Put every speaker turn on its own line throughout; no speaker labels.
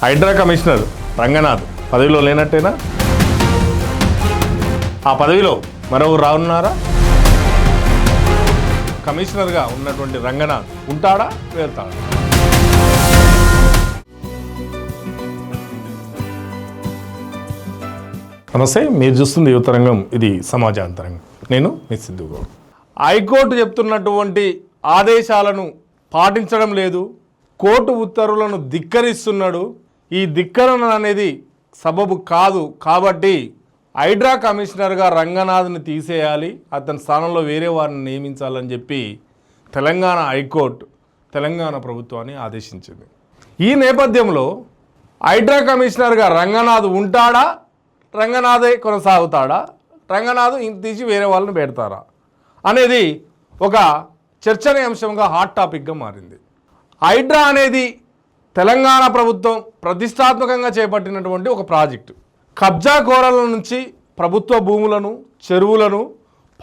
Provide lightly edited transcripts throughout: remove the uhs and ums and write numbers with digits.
Hydraa commissioner Ranganath పదవిలో లేనట్టేనా? ఆ పదవిలో మరొకరు రానున్నారా? కమిషనర్గా ఉన్నటువంటి రంగనాథ్ ఉంటాడా వెళ్తాడా? నమస్తే, మీరు చూస్తుంది యువతరంగం, ఇది సమాజాంతరంగం. నేను మీ సిద్ధు గౌడ్. హైకోర్టు చెప్తున్నటువంటి ఆదేశాలను పాటించడం లేదు, కోర్టు ఉత్తర్వులను ధిక్కరిస్తున్నాడు. ఈ ధిక్కరణ అనేది సబబు కాదు కాబట్టి హైడ్రా కమిషనర్గా రంగనాథ్ని తీసేయాలి, అతని స్థానంలో వేరే వారిని నియమించాలని చెప్పి తెలంగాణ హైకోర్టు తెలంగాణ ప్రభుత్వాన్ని ఆదేశించింది. ఈ నేపథ్యంలో హైడ్రా కమిషనర్గా రంగనాథ్ ఉంటాడా, రంగనాథే కొనసాగుతాడా, రంగనాథ్ తీసి వేరే వాళ్ళని పెడతారా అనేది ఒక చర్చనీయాంశంగా హాట్ టాపిక్గా మారింది. హైడ్రా అనేది తెలంగాణ ప్రభుత్వం ప్రతిష్టాత్మకంగా చేపట్టినటువంటి ఒక ప్రాజెక్టు. కబ్జా కోరల నుంచి ప్రభుత్వ భూములను, చెరువులను,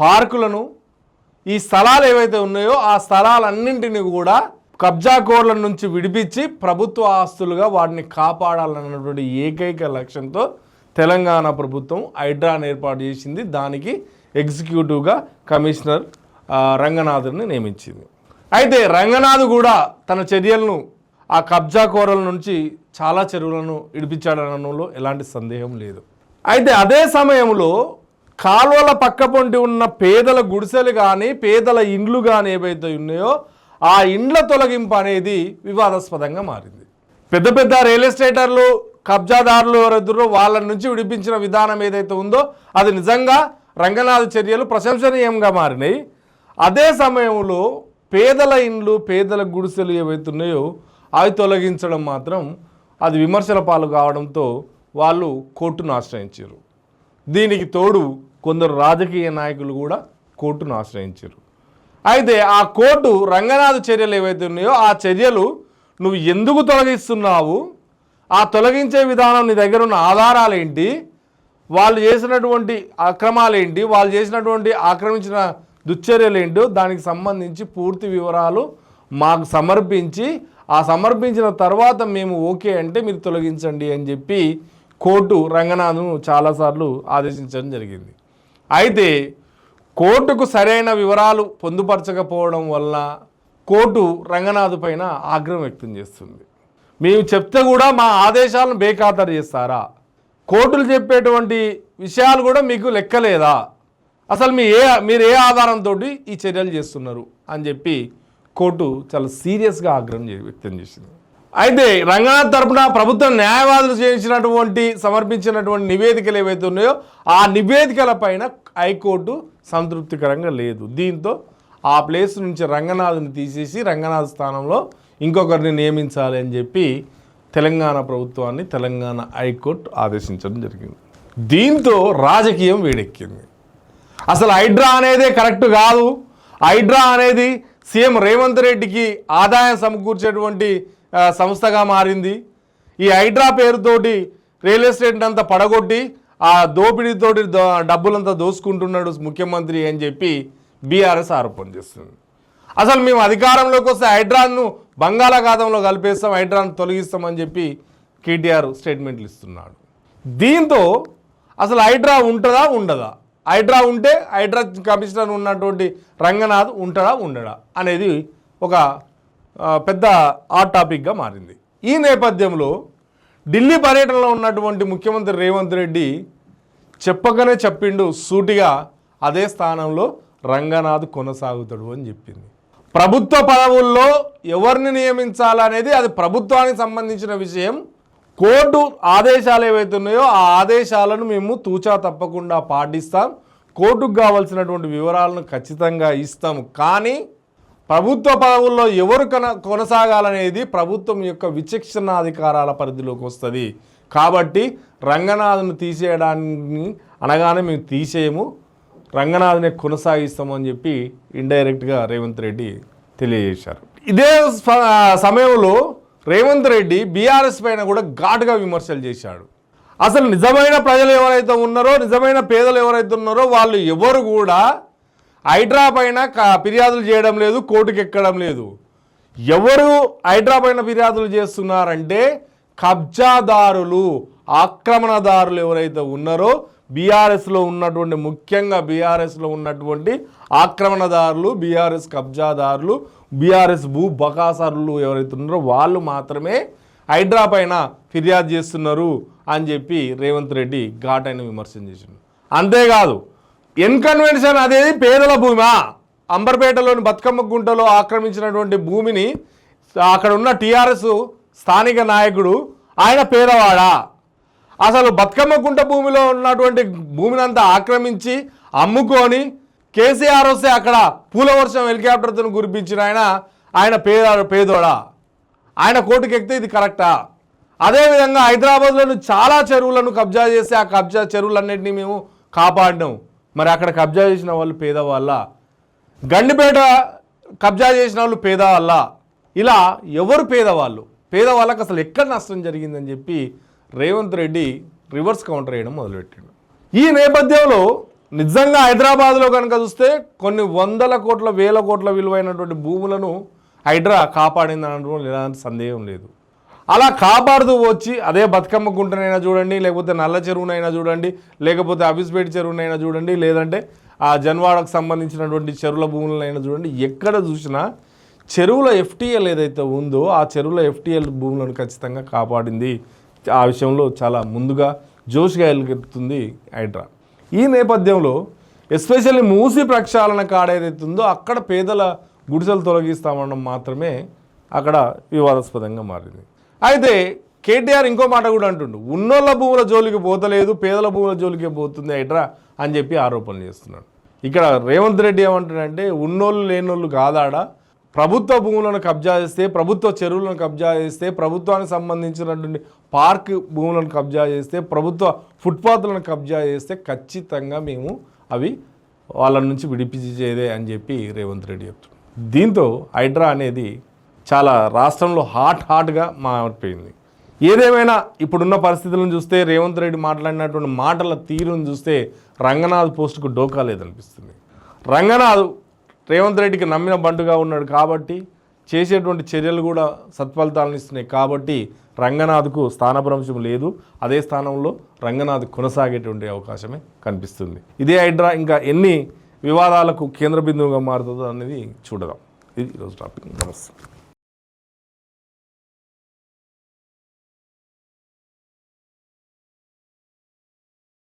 పార్కులను, ఈ స్థలాలు ఏవైతే ఉన్నాయో ఆ స్థలాలన్నింటినీ కూడా కబ్జా కోరల నుంచి విడిపించి ప్రభుత్వ ఆస్తులుగా వాటిని కాపాడాలన్నటువంటి ఏకైక లక్ష్యంతో తెలంగాణ ప్రభుత్వం హైడ్రాను ఏర్పాటు చేసింది. దానికి ఎగ్జిక్యూటివ్గా కమిషనర్ రంగనాథ్ని నియమించింది. అయితే రంగనాథ్ కూడా తన చర్యలను ఆ కబ్జా కోరల నుంచి చాలా చెరువులను ఇడిపించాడనడంలో ఎలాంటి సందేహం లేదు. అయితే అదే సమయంలో కాలువల పక్కపొంటి ఉన్న పేదల గుడిసెలు కానీ, పేదల ఇండ్లు కానీ ఏవైతే ఉన్నాయో ఆ ఇండ్ల తొలగింపు అనేది వివాదాస్పదంగా మారింది. పెద్ద పెద్ద రియల్ ఎస్టేటర్లు, కబ్జాదారులు ఎవరైతున్నారో వాళ్ళ నుంచి విడిపించిన విధానం ఏదైతే ఉందో అది నిజంగా రంగనాథ్ చర్యలు ప్రశంసనీయంగా మారినాయి. అదే సమయంలో పేదల ఇండ్లు, పేదల గుడిసెలు ఏవైతే ఉన్నాయో అవి తొలగించడం మాత్రం అది విమర్శల పాలు కావడంతో వాళ్ళు కోర్టును ఆశ్రయించారు. దీనికి తోడు కొందరు రాజకీయ నాయకులు కూడా కోర్టును ఆశ్రయించారు. అయితే ఆ కోర్టు రంగనాథ్ చర్యలు ఏవైతే ఉన్నాయో ఆ చర్యలు నువ్వు ఎందుకు తొలగిస్తున్నావు, ఆ తొలగించే విధానం, నీ దగ్గర ఉన్న ఆధారాలు ఏంటి, వాళ్ళు చేసినటువంటి అక్రమాలు ఏంటి, వాళ్ళు చేసినటువంటి ఆక్రమించిన దుశ్చర్యలు ఏంటో దానికి సంబంధించి పూర్తి వివరాలు మాకు సమర్పించి, ఆ సమర్పించిన తర్వాత మేము ఓకే అంటే మీరు తొలగించండి అని చెప్పి కోర్టు రంగనాథ్ను చాలాసార్లు ఆదేశించడం జరిగింది. అయితే కోర్టుకు సరైన వివరాలు పొందుపరచకపోవడం వల్ల కోర్టు రంగనాథ్ పైన ఆగ్రహం వ్యక్తం చేస్తుంది. మేము చెప్తే కూడా మా ఆదేశాలను బేఖాతరు చేస్తారా, కోర్టులు చెప్పేటువంటి విషయాలు కూడా మీకు లెక్కలేదా, అసలు మీరు ఏ ఆధారంతో ఈ చర్యలు చేస్తున్నారు అని చెప్పి కోర్టు చాలా సీరియస్గా ఆగ్రహం వ్యక్తం చేసింది. అయితే రంగనాథ్ తరపున ప్రభుత్వం న్యాయవాదులు సమర్పించినటువంటి నివేదికలు ఏవైతే ఉన్నాయో ఆ నివేదికల పైన హైకోర్టు సంతృప్తికరంగా లేదు. దీంతో ఆ ప్లేస్ నుంచి రంగనాథ్ని తీసేసి రంగనాథ్ స్థానంలో ఇంకొకరిని నియమించాలి అని చెప్పి తెలంగాణ ప్రభుత్వాన్ని తెలంగాణ హైకోర్టు ఆదేశించడం జరిగింది. దీంతో రాజకీయం వేడెక్కింది. అసలు హైడ్రా అనేదే కరెక్ట్ కాదు, హైడ్రా అనేది సీఎం రేవంత్ రెడ్డికి ఆదాయం సమకూర్చేటువంటి సంస్థగా మారింది. ఈ హైడ్రా పేరుతోటి రియల్ ఎస్టేట్ అంతా పడగొట్టి ఆ దోపిడీతోటి డబ్బులంతా దోసుకుంటున్నాడు ముఖ్యమంత్రి అని చెప్పి బీఆర్ఎస్ ఆరోపణ చేస్తుంది. అసలు మేము అధికారంలోకి వస్తే హైడ్రాను బంగాళాఖాతంలో కలిపేస్తాం, హైడ్రాను తొలగిస్తామని చెప్పి కేటీఆర్ స్టేట్మెంట్లు ఇస్తున్నాడు. దీంతో అసలు హైడ్రా ఉంటుందా ఉండదా, హైడ్రా ఉంటే హైడ్రా కమిషనర్ ఉన్నటువంటి రంగనాథ్ ఉంటాడా ఉండడా అనేది ఒక పెద్ద హాట్ టాపిక్గా మారింది. ఈ నేపథ్యంలో ఢిల్లీ పర్యటనలో ఉన్నటువంటి ముఖ్యమంత్రి రేవంత్ రెడ్డి చెప్పగానే చెప్పిండు సూటిగా, అదే స్థానంలో రంగనాథ్ కొనసాగుతాడు అని చెప్పింది. ప్రభుత్వ పదవుల్లో ఎవరిని నియమించాలనేది అది ప్రభుత్వానికి సంబంధించిన విషయం. కోర్టు ఆదేశాలు ఏవైతే ఉన్నాయో ఆ ఆదేశాలను మేము తూచా తప్పకుండా పాటిస్తాం, కోర్టుకు కావాల్సినటువంటి వివరాలను ఖచ్చితంగా ఇస్తాము. కానీ ప్రభుత్వ పదవుల్లో ఎవరు కొనసాగాలనేది ప్రభుత్వం యొక్క విచక్షణాధికారాల పరిధిలోకి వస్తుంది. కాబట్టి రంగనాథ్ను తీసేయడాన్ని అనగానే మేము తీసేయము, రంగనాథ్ని కొనసాగిస్తాము అని చెప్పి ఇండైరెక్ట్గా రేవంత్ రెడ్డి తెలియజేశారు. ఇదే సమయంలో రేవంత్ రెడ్డి బీఆర్ఎస్ పైన కూడా ఘాటుగా విమర్శలు చేశాడు. అసలు నిజమైన ప్రజలు ఎవరైతే ఉన్నారో, నిజమైన పేదలు ఎవరైతే ఉన్నారో వాళ్ళు ఎవరు కూడా హైడ్రా పైన ఫిర్యాదులు చేయడం లేదు, కోర్టుకు ఎక్కడం లేదు. ఎవరు హైడ్రా పైన ఫిర్యాదులు చేస్తున్నారంటే కబ్జాదారులు, ఆక్రమణదారులు ఎవరైతే ఉన్నారో బీఆర్ఎస్లో ఉన్నటువంటి, ముఖ్యంగా బీఆర్ఎస్లో ఉన్నటువంటి ఆక్రమణదారులు, బీఆర్ఎస్ కబ్జాదారులు, బీఆర్ఎస్ భూ బకాసారులు ఎవరైతే ఉన్నారో వాళ్ళు మాత్రమే హైడ్రా పైన ఫిర్యాదు చేస్తున్నారు అని చెప్పి రేవంత్ రెడ్డి ఘాటైన విమర్శన చేసిండు. అంతేకాదు ఎన్కన్వెన్షన్ అనేది పేదల భూమా, అంబర్పేటలోని బతుకమ్మ గుంటలో ఆక్రమించినటువంటి భూమిని అక్కడ ఉన్న టీఆర్ఎస్ స్థానిక నాయకుడు ఆయన పేదవాడా? అసలు బతుకమ్మ గుంట భూమిలో ఉన్నటువంటి భూమిని అంతా ఆక్రమించి అమ్ముకొని కేసీఆర్ వస్తే అక్కడ పూల వర్షం హెలికాప్టర్తో కురిపించిన ఆయన పేదోడా? ఆయన కోర్టుకు ఎక్కితే ఇది కరెక్టా? అదేవిధంగా హైదరాబాద్లోని చాలా చెరువులను కబ్జా చేసి ఆ కబ్జా చెరువులన్నింటినీ మేము కాపాడినాం. మరి అక్కడ కబ్జా చేసిన వాళ్ళు పేదవాళ్ళ? గండిపేట కబ్జా చేసిన వాళ్ళు పేదవాళ్ళ? ఇలా ఎవరు పేదవాళ్ళు? పేదవాళ్ళకి అసలు ఎక్కడ నష్టం జరిగిందని చెప్పి రేవంత్ రెడ్డి రివర్స్ కౌంటర్ వేయడం మొదలుపెట్టాడు. ఈ నేపథ్యంలో నిజంగా హైదరాబాద్లో కనుక చూస్తే కొన్ని వందల కోట్ల, వేల కోట్ల విలువైనటువంటి భూములను హైడ్రా కాపాడిందనడం ఎలాంటి సందేహం లేదు. అలా కాపాడుతూ వచ్చి అదే బతుకమ్మ గుంటనైనా చూడండి, లేకపోతే నల్ల చెరువునైనా చూడండి, లేకపోతే అబిస్పేట చెరువునైనా చూడండి, లేదంటే ఆ జన్వాడకు సంబంధించినటువంటి చెరువుల భూములనైనా చూడండి, ఎక్కడ చూసినా చెరువుల ఎఫ్టీఎల్ ఏదైతే ఉందో ఆ చెరువుల ఎఫ్టీఎల్ భూములను ఖచ్చితంగా కాపాడింది. ఆ విషయంలో చాలా ముందుగా జోష్గా ఎలుగెత్తుతుంది హైడ్రా. ఈ నేపథ్యంలో ఎస్పెషల్లీ మూసి ప్రక్షాళన కాడ ఏదైతే ఉందో అక్కడ పేదల గుడిసెలు తొలగిస్తామనడం మాత్రమే అక్కడ వివాదాస్పదంగా మారింది. అయితే కేటీఆర్ ఇంకో మాట కూడా అంటుండు, ఉన్నోళ్ళ భూముల జోలికి పోతలేదు, పేదల భూముల జోలికే పోతుంది హైడ్రా అని చెప్పి ఆరోపణలు చేస్తున్నాడు. ఇక్కడ రేవంత్ రెడ్డి ఏమంటాడంటే ఉన్నోళ్ళు లేనోళ్ళు కాదాడా, ప్రభుత్వ భూములను కబ్జా చేస్తే, ప్రభుత్వ చెరువులను కబ్జా చేస్తే, ప్రభుత్వానికి సంబంధించినటువంటి పార్క్ భూములను కబ్జా చేస్తే, ప్రభుత్వ ఫుట్పాత్లను కబ్జా చేస్తే ఖచ్చితంగా మేము అవి వాళ్ళ నుంచి విడిపించేదే అని చెప్పి రేవంత్ రెడ్డి చెప్తున్నాడు. దీంతో హైడ్రా అనేది చాలా రాష్ట్రంలో హాట్గా మారిపోయింది. ఏదేమైనా ఇప్పుడున్న పరిస్థితులను చూస్తే, రేవంత్ రెడ్డి మాట్లాడినటువంటి మాటల తీరును చూస్తే రంగనాథ్ పోస్టుకు డోకా లేదనిపిస్తుంది. రంగనాథ్ రేవంత్ రెడ్డికి నమ్మిన బంటుగా ఉన్నాడు కాబట్టి, చేసేటువంటి చర్యలు కూడా సత్ఫలితాలను ఇస్తున్నాయి కాబట్టి రంగనాథ్కు స్థానభ్రంశం లేదు. అదే స్థానంలో రంగనాథ్ కొనసాగేటువంటి అవకాశమే కనిపిస్తుంది. ఇదే హైడ్రా ఇంకా ఎన్ని వివాదాలకు కేంద్ర బిందువుగా మారుతుందో అనేది చూడదాం. ఇది ఈరోజు టాపిక్. నమస్తే.